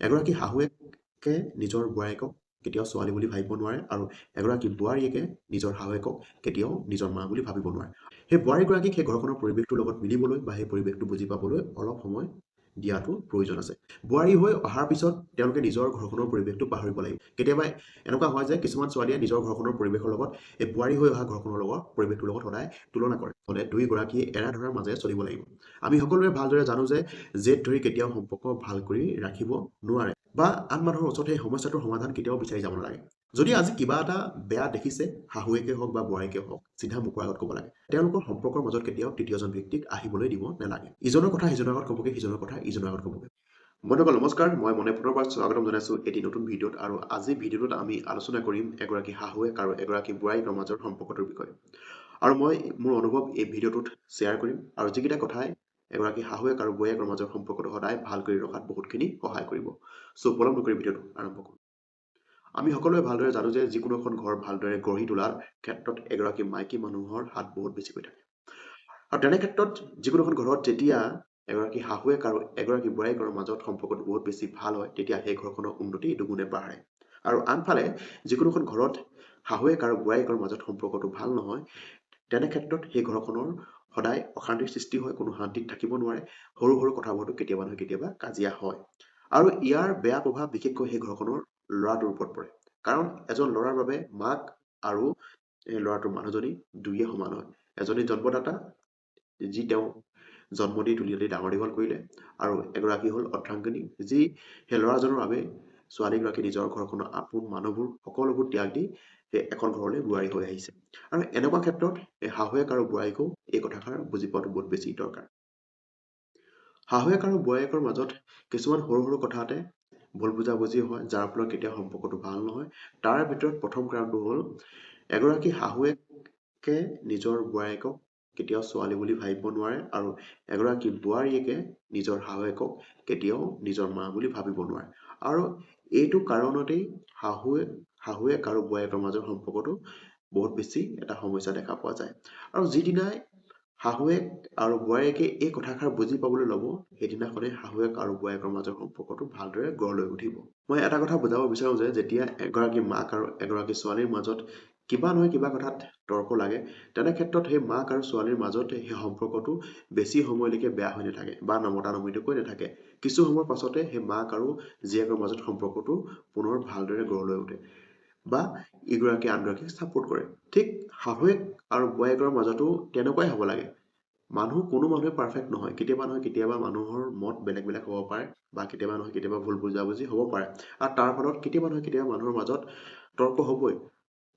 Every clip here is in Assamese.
এগৰাকী শাহুৱেকে নিজৰ বোৱাৰীয়েকক কেতিয়াও ছোৱালী বুলি ভাবিব নোৱাৰে আৰু এগৰাকী বোৱাৰীয়েকে নিজৰ শাহুৱেকক কেতিয়াও নিজৰ মা বুলি ভাবিব নোৱাৰে। সেই বোৱাৰীগৰাকীক সেই ঘৰখনৰ পৰিৱেশটোৰ লগত মিলিবলৈ বা সেই পৰিৱেশটো বুজি পাবলৈ অলপ সময় দিয়াটো প্ৰয়োজন আছে। বোৱাৰী হৈ অহাৰ পিছত তেওঁলোকে নিজৰ ঘৰখনৰ পৰিৱেশটো পাহৰিব লাগিব। কেতিয়াবা এনেকুৱা হয় যে কিছুমান ছোৱালীয়ে নিজৰ ঘৰখনৰ পৰিৱেশৰ লগত এই বোৱাৰী হৈ অহা ঘৰখনৰ লগত পৰিৱেশটোৰ লগত সদায় তুলনা কৰে। হ'লে দুয়োগৰাকীয়ে এৰা ধৰাৰ মাজেৰে চলিব লাগিব। আমি সকলোৱে ভালদৰে জানো যে জেদ ধৰি কেতিয়াও সম্পৰ্ক ভাল কৰি ৰাখিব নোৱাৰে বা আন মানুহৰ ওচৰত সেই সমস্যাটোৰ সমাধান কেতিয়াও বিচাৰি যাব নালাগে। যদি আজি কিবা এটা বেয়া দেখিছে, শাহুৱেকে হওক বা বোৱাৰীকে হওক, চিধা মুখৰ আগত ক'ব লাগে। তেওঁলোকৰ সম্পৰ্কৰ মাজত কেতিয়াও তৃতীয়জন ব্যক্তিক আহিবলৈ দিব নালাগে। ইজনৰ কথা সিজনৰ আগত ক'বগে, সিজনৰ কথা ইজনৰ আগত ক'বগে। বন্ধুসকল নমস্কাৰ, মই মনে পুনৰবাৰ স্বাগতম জনাইছোঁ এটি নতুন ভিডিঅ'ত। আৰু আজি ভিডিঅ'টোত আমি আলোচনা কৰিম এগৰাকী শাহুৱেক আৰু এগৰাকী বোৱাৰীকৰ মাজৰ সম্পৰ্কটোৰ বিষয়ে। আৰু মই মোৰ অনুভৱ এই ভিডিঅ'টোত শ্বেয়াৰ কৰিম, আৰু যিকেইটা কথাই এগৰাকী শাহুৱেক আৰু বোৱাৰীয়েকৰ মাজৰ সম্পৰ্কটো সদায় ভাল কৰি ৰখাত বহুতখিনি সহায় কৰিব। চ' পলম নকৰি ভিডিঅ'টো আৰম্ভ কৰোঁ। আমি সকলোৱে ভালদৰে জানো যে যিকোনো এখন ঘৰ ভালদৰে গঢ়ি তোলাৰ ক্ষেত্ৰত এগৰাকী মাইকী মানুহৰ হাত বহুত বেছিকৈ থাকে। আৰু তেনে ক্ষেত্ৰত যিকোনো এখন ঘৰত যেতিয়া এগৰাকী শাহুৱেক আৰু এগৰাকী বোৱাৰীয়েকৰ মাজত সম্পৰ্কটো বহুত বেছি ভাল হয়, তেতিয়া সেই ঘৰখনৰ উন্নতি দুগুণে বাঢ়ে। আৰু আনফালে যিকোনো এখন ঘৰত শাহুৱেক আৰু বোৱাৰীয়েকৰ মাজত সম্পৰ্কটো ভাল নহয়, তেনে ক্ষেত্ৰত সেই ঘৰখনৰ সদায় অশান্তিৰ সৃষ্টি হয়, কোনো শান্তিত থাকিব নোৱাৰে, সৰু সৰু কথাবোৰতো কেতিয়াবা নহয় কেতিয়াবা কাজিয়া হয়। আৰু ইয়াৰ বেয়া প্ৰভাৱ বিশেষকৈ সেই ঘৰখনৰ ল'ৰাটোৰ ওপৰত পৰে। কাৰণ এজন ল'ৰাৰ বাবে মাক আৰু এই ল'ৰাটোৰ মানুহজনী দুয়ে সমান হয়। এজনী জন্মদাতা, যি তেওঁ জন্ম দি তুলি ডাঙৰ দীঘল কৰিলে, আৰু এগৰাকী হ'ল অৰ্ধাংগিনী, যি সেই ল'ৰাজনৰ বাবে ছোৱালীগৰাকী নিজৰ ঘৰখনৰ আপোন মানুহবোৰ সকলোবোৰ ত্যাগ দি সেই এখন ঘৰলৈ বোৱাৰী হৈ আহিছে। আৰু এনেকুৱা ক্ষেত্ৰত এই শাহুৱেক আৰু বোৱাৰীকো এই কথাষাৰ বুজি পোৱাটো বহুত বেছি দৰকাৰ। শাহুৱেক আৰু বোৱাৰীয়েকৰ মাজত কিছুমান সৰু সৰু কথাতে ভুল বুজাবুজি হয়, যাৰ ফলত কেতিয়াও সম্পৰ্কটো ভাল নহয়। তাৰ ভিতৰত প্ৰথম কাৰণটো হ'ল এগৰাকী শাহুৱেকে নিজৰ বোৱাৰীয়েকক কেতিয়াও ছোৱালী বুলি ভাবিব নোৱাৰে, আৰু এগৰাকী বোৱাৰীয়েকে নিজৰ শাহুৱেকক কেতিয়াও নিজৰ মা বুলি ভাবিব নোৱাৰে। আৰু এইটো কাৰণতেই শাহুৱেক আৰু বোৱাৰীয়েকৰ মাজৰ সম্পৰ্কটো বহুত বেছি এটা সমস্যা দেখা পোৱা যায়। আৰু যিদিনাই শাহুৱেক আৰু বোৱাৰীয়েকে এই কথাষাৰ বুজি পাবলৈ ল'ব, সেইদিনাখনে শাহুৱেক আৰু বোৱাৰীয়েকৰ মাজৰ সম্পৰ্কটো ভালদৰে গঢ় লৈ উঠিব। মই এটা কথা বুজাব বিচাৰোঁ যে যেতিয়া এগৰাকী মাক আৰু এগৰাকী ছোৱালীৰ মাজত কিবা নহয় কিবা কথাত তৰ্ক লাগে, তেনে ক্ষেত্ৰত সেই মাক আৰু ছোৱালীৰ মাজত সেই সম্পৰ্কটো বেছি সময়লৈকে বেয়া হৈ নাথাকে বা নমতা-নমতিকৈ নাথাকে। কিছু সময়ৰ পাছতে সেই মাক আৰু জীয়েকৰ মাজত সম্পৰ্কটো পুনৰ ভালদৰে গঢ় লৈ উঠে বা ইগৰাকীয়ে আনগৰাকীক ছাপোৰ্ট কৰে। ঠিক শাহুৱেক আৰু বোৱাৰীয়েকৰ মাজতো তেনেকুৱাই হ'ব লাগে। কোনো মানুহে পাৰফেক্ট নহয়। কেতিয়াবা নহয় কেতিয়াবা মানুহৰ মত বেলেগ বেলেগ হ'ব পাৰে, বা কেতিয়াবা নহয় কেতিয়াবা ভুল বুজাবুজি হ'ব পাৰে, আৰু তাৰ ফলত কেতিয়াবা নহয় কেতিয়াবা মানুহৰ মাজত তৰ্ক হ'বই।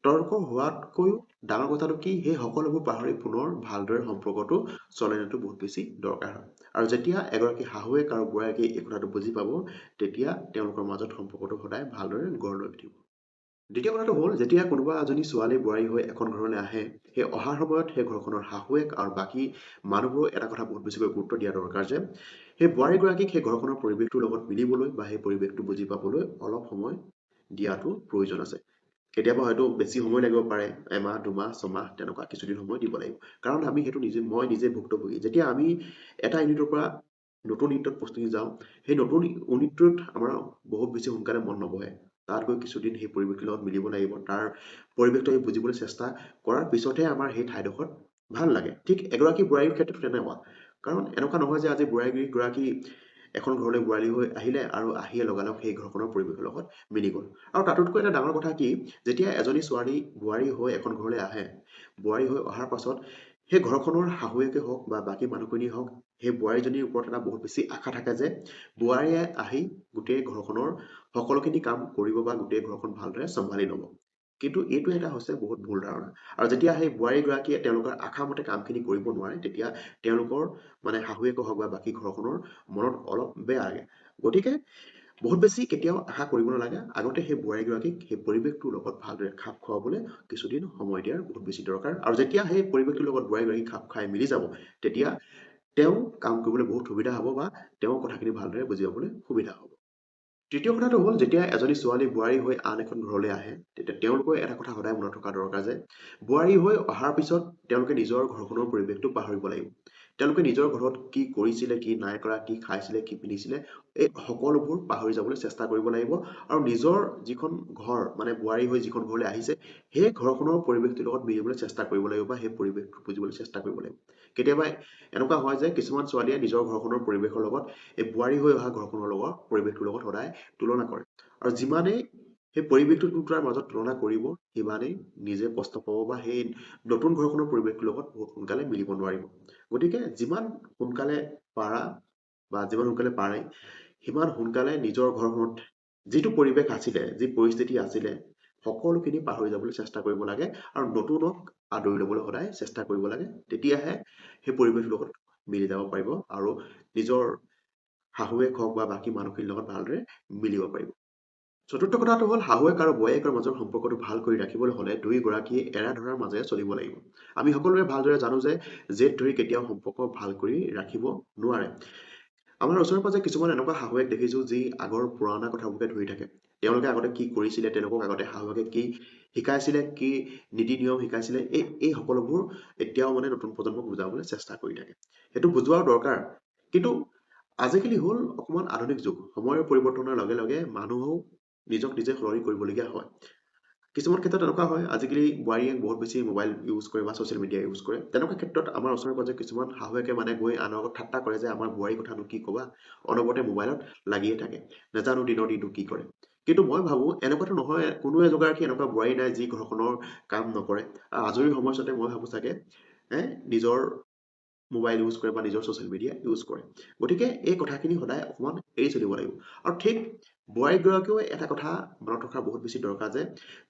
তৰ্ক হোৱাতকৈও ডাঙৰ কথাটো কি, সেই সকলোবোৰ পাহৰি পুনৰ ভালদৰে সম্পৰ্কটো চলাই নিয়াটো বহুত বেছি দৰকাৰ হয়। আৰু যেতিয়া এগৰাকী শাহুৱেক আৰু বোৱাৰীয়েকে এই কথাটো বুজি পাব, তেতিয়া তেওঁলোকৰ মাজত সম্পৰ্কটো সদায় ভালদৰে গঢ় লৈ উঠিব। দ্বিতীয় কথাটো হ'ল, যেতিয়া কোনোবা এজনী ছোৱালী বোৱাৰী হৈ এখন ঘৰলৈ আহে, সেই অহাৰ সময়ত সেই ঘৰখনৰ শাহুৱেক আৰু বাকী মানুহবোৰে এটা কথা বহুত বেছিকৈ গুৰুত্ব দিয়া দৰকাৰ যে সেই বোৱাৰীগৰাকীক সেই ঘৰখনৰ পৰিৱেশটোৰ লগত মিলিবলৈ বা সেই পৰিৱেশটো বুজি পাবলৈ অলপ সময় দিয়াটো প্ৰয়োজন আছে। কেতিয়াবা হয়তো বেছি সময় লাগিব পাৰে, এমাহ, দুমাহ, ছমাহ, তেনেকুৱা কিছুদিন সময় দিব লাগিব। কাৰণ আমি সেইটো মই নিজে ভুক্তভোগী। যেতিয়া আমি এটা ইউনিটৰ পৰা নতুন ইউনিটত প্ৰস্তুতি যাওঁ, সেই নতুন ইউনিটটোত আমাৰ বহুত বেছি সোনকালে মন নবহে। তাত গৈ কিছুদিন সেই পৰিৱেশটোৰ লগত মিলিব লাগিব, তাৰ পৰিৱেশটো আমি বুজিবলৈ চেষ্টা কৰাৰ পিছতহে আমাৰ সেই ঠাইডোখৰত ভাল লাগে। ঠিক এগৰাকী বোৱাৰীৰ ক্ষেত্ৰতো তেনেকুৱা। কাৰণ এনেকুৱা নহয় যে আজি বোৱাৰীগৰাকী এখন ঘৰলৈ বোৱাৰী হৈ আহিলে আৰু আহিয়ে লগালগ সেই ঘৰখনৰ পৰিৱেশৰ লগত মিলি গ'ল। আৰু তাতোতকৈ এটা ডাঙৰ কথা কি, যেতিয়া এজনী ছোৱালী বোৱাৰী হৈ এখন ঘৰলৈ আহে, বোৱাৰী হৈ অহাৰ পাছত সেই ঘৰখনৰ শাহুৱেকে হওক বা বাকী মানুহখিনিয়ে হওক, সেই বোৱাৰীজনীৰ ওপৰত এটা বহুত বেছি আশা থাকে যে বোৱাৰীয়ে আহি গোটেই ঘৰখনৰ সকলোখিনি কাম কৰিব বা গোটেই ঘৰখন ভালদৰে চম্ভালি ল'ব। কিন্তু এইটো এটা হৈছে বহুত ভুল ধাৰণা। আৰু যেতিয়া সেই বোৱাৰীগৰাকীয়ে তেওঁলোকৰ আশা মতে কামখিনি কৰিব নোৱাৰে, তেতিয়া তেওঁলোকৰ শাহুৱেকে হওক বা বাকী ঘৰখনৰ মনত অলপ বেয়া লাগে। গতিকে বহুত বেছি কেতিয়াও আশা কৰিব নালাগে। আগতে সেই বোৱাৰীগৰাকীক সেই পৰিৱেশটোৰ লগত ভালদৰে খাপ খুৱাবলৈ কিছুদিন সময় দিয়াৰ বহুত বেছি দৰকাৰ। আৰু যেতিয়া সেই পৰিৱেশটোৰ লগত বোৱাৰীগৰাকী খাপ খাই মিলি যাব, তেতিয়া তেওঁ কাম কৰিবলৈ বহুত সুবিধা হ'ব বা তেওঁৰ কথাখিনি ভালদৰে বুজি পাবলৈ সুবিধা হ'ব। তৃতীয় কথাটো হ'ল, যেতিয়া এজনী ছোৱালী বোৱাৰী হৈ আন এখন ঘৰলৈ আহে, তেতিয়া তেওঁলোকে এটা কথা সদায় মনত থকা দৰকাৰ যে বোৱাৰী হৈ অহাৰ পিছত তেওঁলোকে নিজৰ ঘৰখনৰ পৰিৱেশটো পাহৰিব লাগিব। তেওঁলোকে নিজৰ ঘৰত কি কৰিছিলে, কি নাই কৰা, কি খাইছিলে, কি পিন্ধিছিলে, এই সকলোবোৰ পাহৰি যাবলৈ চেষ্টা কৰিব লাগিব আৰু নিজৰ যিখন ঘৰ মানে বোৱাৰী হৈ যিখন ঘৰলৈ আহিছে সেই ঘৰখনৰ পৰিৱেশটোৰ লগত মিলিবলৈ চেষ্টা কৰিব লাগিব বা সেই পৰিৱেশটো বুজিবলৈ চেষ্টা কৰিব লাগিব। কেতিয়াবা এনেকুৱা হয় যে কিছুমান ছোৱালীয়ে নিজৰ ঘৰখনৰ পৰিৱেশৰ লগত এই বোৱাৰী হৈ অহা ঘৰখনৰ লগত পৰিৱেশটোৰ লগত সদায় তুলনা কৰে আৰু যিমানেই সেই পৰিৱেশটো দুটাৰ মাজত তুলনা কৰিব সিমানেই নিজে কষ্ট পাব বা সেই নতুন ঘৰখনৰ পৰিৱেশটোৰ লগত বহুত সোনকালে মিলিব নোৱাৰিব। গতিকে যিমান সোনকালে পাৰা বা যিমান সোনকালে পাৰে সিমান সোনকালে নিজৰ ঘৰখনত যিটো পৰিৱেশ আছিলে, যি পৰিস্থিতি আছিলে সকলোখিনি পাহৰি যাবলৈ চেষ্টা কৰিব লাগে আৰু নতুনক আদৰি ল'বলৈ সদায় চেষ্টা কৰিব লাগে। তেতিয়াহে সেই পৰিৱেশটোৰ লগত মিলি যাব পাৰিব আৰু নিজৰ শাহুৱেক হওক বা বাকী মানুহখিনিৰ লগত ভালদৰে মিলিব পাৰিব। চতুৰ্থ কথাটো হ'ল শাহুৱেক আৰু বোৱাৰীয়েকৰ মাজৰ সম্পৰ্কটো ভাল কৰি ৰাখিবলৈ হ'লে দুয়োগৰাকীয়ে এৰা ধৰাৰ মাজেৰে চলিব লাগিব। আমি সকলোৱে ভালদৰে জানো যে জেদ ধৰি কেতিয়াও সম্পৰ্ক ভাল কৰি ৰাখিব নোৱাৰে। আমাৰ ওচৰে পাজৰে কিছুমান এনেকুৱা শাহুৱেক দেখিছোঁ যি আগৰ পুৰণা কথাবোৰকে ধৰি থাকে। তেওঁলোকে আগতে কি কৰিছিলে, তেওঁলোকক আগতে শাহুৱেকে কি শিকাইছিলে, কি নীতি নিয়ম শিকাইছিলে, এই সকলোবোৰ এতিয়াও মানে নতুন প্ৰজন্মক বুজাবলৈ চেষ্টা কৰি থাকে। সেইটো বুজোৱাও দৰকাৰ। কিন্তু আজিকালি হ'ল অকণমান আধুনিক যুগ। সময়ৰ পৰিৱৰ্তনৰ লগে লগে মানুহো নিজক নিজে সলনি কৰিবলগীয়া হয়। কিছুমান ক্ষেত্ৰত এনেকুৱা হয় আজিকালি বোৱাৰীয়ে বহুত বেছি মোবাইল ইউজ কৰে বা ছ'চিয়েল মিডিয়া ইউজ কৰে। তেনেকুৱা ক্ষেত্ৰত আমাৰ ওচৰে পাজৰে কিছুমান শাহুৱেকে মানে গৈ আনৰ আগত ঠাট্টা কৰে যে আমাৰ বোৱাৰীৰ কথানো কি ক'বা, অনবৰতে মোবাইলত লাগিয়ে থাকে, নাজানো দিনৰ দিনটো কি কৰে। কিন্তু মই ভাবোঁ এনেকুৱাতো নহয়, কোনো এগৰাকী এনেকুৱা বোৱাৰী নাই যি ঘৰখনৰ কাম নকৰে। আজৰি সময়ছোৱাতে মই ভাবোঁ চাগে নিজৰ মোবাইল ইউজ কৰে বা নিজৰ ছ'চিয়েল মিডিয়া ইউজ কৰে। গতিকে এই কথাখিনি সদায় অকণমান এৰি চলিব লাগিব। আৰু ঠিক বোৱাৰীগৰাকীও এটা কথা মনত ৰখা বহুত বেছি দৰকাৰ যে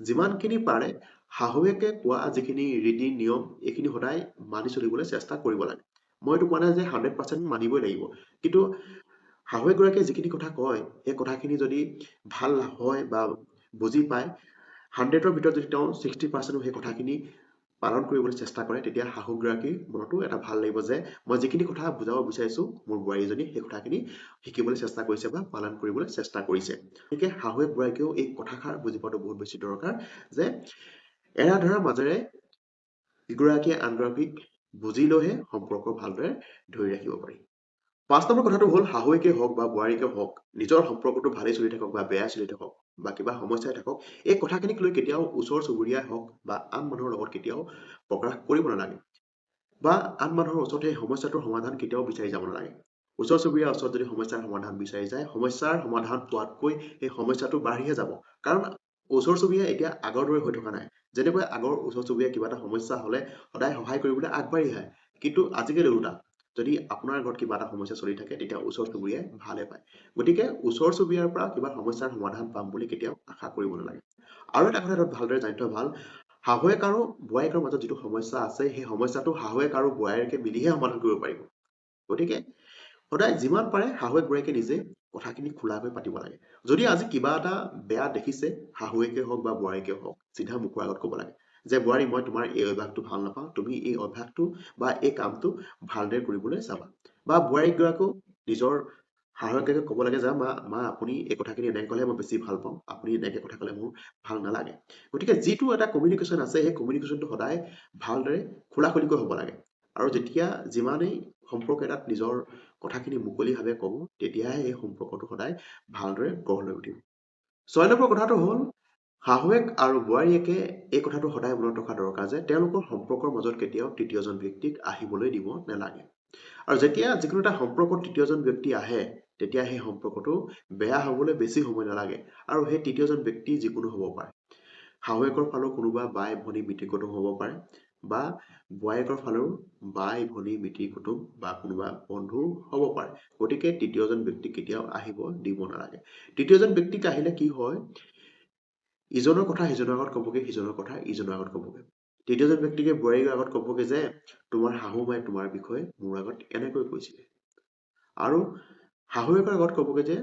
যিমানখিনি পাৰে শাহুৱেকে কোৱা যিখিনি ৰীতি নিয়ম এইখিনি সদায় মানি চলিবলৈ চেষ্টা কৰিব লাগে। মই এইটো কোৱা নাই যে 100% মানিবই লাগিব, কিন্তু শাহুৱেকগৰাকীয়ে যিখিনি কথা কয় সেই কথাখিনি যদি ভাল হয় বা বুজি পায় 100ৰ ভিতৰত যদি তেওঁ 60% সেই কথাখিনি পালন কৰিবলৈ চেষ্টা কৰে তেতিয়া শাহুগৰাকীৰ মনতো এটা ভাল লাগিব যে মই যিখিনি কথা বুজাব বিচাৰিছোঁ মোৰ বোৱাৰীজনী সেই কথাখিনি শিকিবলৈ চেষ্টা কৰিছে বা পালন কৰিবলৈ চেষ্টা কৰিছে। গতিকে শাহুৱেক বোৱাৰীকেও এই কথাষাৰ বুজি পোৱাটো বহুত বেছি দৰকাৰ যে এৰা ধৰাৰ মাজেৰে ইগৰাকীয়ে আনগৰাকীক বুজি লৈহে সম্পৰ্ক ভালদৰে ধৰি ৰাখিব পাৰি। 5 নম্বৰ কথাটো হ'ল শাহুৱেকে হওক বা বোৱাৰীকে হওক নিজৰ সম্পৰ্কটো ভালেই চলি থাকক বা বেয়া চলি থাকক বা কিবা সমস্যাই থাকক এই কথাখিনিক লৈ কেতিয়াও ওচৰ চুবুৰীয়াই হওক বা আন মানুহৰ লগত কেতিয়াও প্ৰকাশ কৰিব নালাগে বা আন মানুহৰ ওচৰত সেই সমস্যাটোৰ সমাধান কেতিয়াও বিচাৰি যাব নালাগে। ওচৰ চুবুৰীয়াৰ ওচৰত যদি সমস্যাৰ সমাধান বিচাৰি যায় সমস্যাৰ সমাধান পোৱাতকৈ সেই সমস্যাটো বাঢ়িহে যাব। কাৰণ ওচৰ চুবুৰীয়া এতিয়া আগৰ দৰে হৈ থকা নাই। যেনেকৈ আগৰ ওচৰ চুবুৰীয়া কিবা এটা সমস্যা হ'লে সদায় সহায় কৰিবলৈ আগবাঢ়ি আহে, কিন্তু আজিকালি ওলোটা। যদি আপোনাৰ ঘৰত কিবা এটা সমস্যা চলি থাকে তেতিয়া ওচৰ চুবুৰীয়াই ভালে পায়। গতিকে ওচৰ চুবুৰীয়াৰ পৰা কিবা সমস্যাৰ সমাধান পাম বুলি কেতিয়াও আশা কৰিব নালাগে। আৰু এটা কথা তাত ভালদৰে জানি থোৱা ভাল, শাহুৱেক আৰু বোৱাৰীয়েকৰ মাজত যিটো সমস্যা আছে সেই সমস্যাটো শাহুৱেক আৰু বোৱাৰীয়েকে মিলিহে সমাধান কৰিব পাৰিব। গতিকে সদায় যিমান পাৰে শাহুৱেক বোৱাৰীয়েকে নিজে কথাখিনি খোলাকৈ পাতিব লাগে। যদি আজি কিবা এটা বেয়া দেখিছে শাহুৱেকে হওক বা বোৱাৰীয়েকে হওক চিধা মুখৰ আগত ক'ব লাগে যে বোৱাৰী মই তোমাৰ এই অভ্যাসটো ভাল নাপাওঁ, তুমি এই অভ্যাসটো বা এই কামটো ভালদৰে কৰিবলৈ চাবা। বা বোৱাৰীগৰাকীও নিজৰ শাহুৱেকে ক'ব লাগে যে মা আপুনি এই কথাখিনি এনেকৈ ক'লে মই বেছি ভাল পাওঁ, আপুনি এনেকৈ কথা ক'লে মোৰ ভাল নালাগে। গতিকে যিটো এটা কমিউনিকেশ্যন আছে সেই কমিউনিকেশ্যনটো সদায় ভালদৰে খোলাখুলিকৈ হ'ব লাগে। আৰু যেতিয়া যিমানেই সম্পৰ্ক এটাত নিজৰ কথাখিনি মুকলিভাৱে ক'ব তেতিয়াহে এই সম্পৰ্কটো সদায় ভালদৰে গঢ় লৈ উঠিব। 6 নম্বৰ কথাটো হ'ল শাহুৱেক আৰু বোৱাৰীয়েকে এই কথাটো সদায় মনত ৰখা দৰকাৰ যে তেওঁলোকৰ সম্পৰ্কৰ মাজত কেতিয়াও তৃতীয়জন ব্যক্তিক আহিবলৈ দিব নালাগে। আৰু যেতিয়া যিকোনো এটা সম্পৰ্কত তৃতীয়জন ব্যক্তি আহে তেতিয়া সেই সম্পৰ্কটো বেয়া হ'বলৈ বেছি সময় নালাগে আৰু সেই তৃতীয়জন ব্যক্তি যিকোনো হ'ব পাৰে। শাহুৱেকৰ ফালৰ কোনোবা বাই ভনী মিতিৰ কুটুম হ'ব পাৰে বা বোৱাৰীয়েকৰ ফালেও বাই ভনী মিতিৰ কুটুম বা কোনোবা বন্ধু হ'ব পাৰে। গতিকে তৃতীয়জন ব্যক্তি কেতিয়াও আহিব দিব নালাগে। তৃতীয়জন ব্যক্তিক আহিলে কি হয় ইজনৰ কথা সিজনৰ আগত ক'বগে, সিজনৰ কথা ইজনৰ আগত ক'বগে। তৃতীয়জন ব্যক্তিকে বোৱাৰীৰ আগত ক'বগে যে তোমাৰ শাহুমাই তোমাৰ বিষয়ে মোৰ আগত এনেকৈ কৈছিলে, আৰু শাহুৱেকৰ আগত ক'বগে যে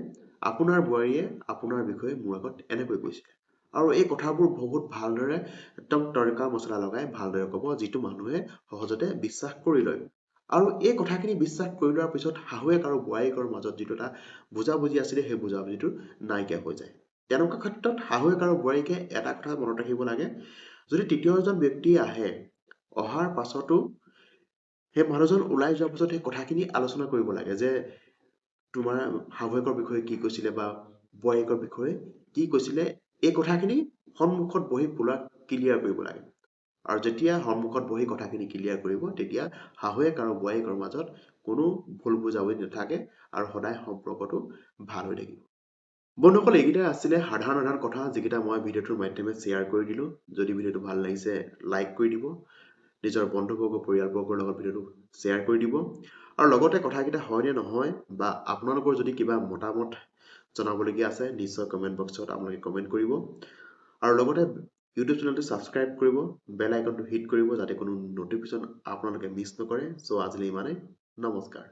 আপোনাৰ বোৱাৰীয়ে আপোনাৰ বিষয়ে মোৰ আগত এনেকৈ কৈছিলে। আৰু এই কথাবোৰ বহুত ভালদৰে একদম তৰ্কা মছলা লগাই ভালদৰে ক'ব যিটো মানুহে সহজতে বিশ্বাস কৰি লয়। আৰু এই কথাখিনি বিশ্বাস কৰি লোৱাৰ পিছত শাহুৱেক আৰু বোৱাৰীয়েকৰ মাজত যিটো এটা বুজাবুজি আছিলে সেই বুজাবুজিটো নাইকিয়া হৈ যায়। তেনেকুৱা ক্ষেত্ৰত শাহুৱেক আৰু বোৱাৰীকে এটা কথা মনত ৰাখিব লাগে, যদি তৃতীয়জন ব্যক্তি আহে অহাৰ পাছতো সেই মানুহজন ওলাই যোৱাৰ পিছত সেই কথাখিনি আলোচনা কৰিব লাগে যে তোমাৰ শাহুৱেকৰ বিষয়ে কি কৈছিলে বা বোৱাৰীয়েকৰ বিষয়ে কি কৈছিলে, এই কথাখিনি সন্মুখত বহি পুৰা ক্লিয়াৰ কৰিব লাগে। আৰু যেতিয়া সন্মুখত বহি কথাখিনি ক্লিয়াৰ কৰিব, তেতিয়া শাহুৱেক আৰু বোৱাৰীয়েকৰ মাজত কোনো ভুল বুজাবুজি নাথাকে আৰু সদায় সম্পৰ্কটো ভাল হৈ থাকিব। বন্ধুসকল, এইকেইটা আছিলে সাধাৰণ কথা যিকেইটা মই ভিডিঅ'টোৰ মাধ্যমে শ্বেয়াৰ কৰি দিলোঁ। যদি ভিডিঅ'টো ভাল লাগিছে লাইক কৰি দিব, নিজৰ বন্ধুবৰ্গ পৰিয়ালবৰ্গৰ লগত ভিডিঅ'টো শ্বেয়াৰ কৰি দিব, আৰু লগতে কথাকেইটা হয় নে নহয় বা আপোনালোকৰ যদি কিবা মতামত জনাবলগীয়া আছে নিশ্চয় কমেণ্ট বক্সত আপোনালোকে কমেণ্ট কৰিব, আৰু লগতে ইউটিউব চেনেলটো ছাবস্ক্ৰাইব কৰিব, বেল আইকনটো হিট কৰিব যাতে কোনো নটিফিকেশ্যন আপোনালোকে মিছ নকৰে। চ' আজিলৈ ইমানেই, নমস্কাৰ।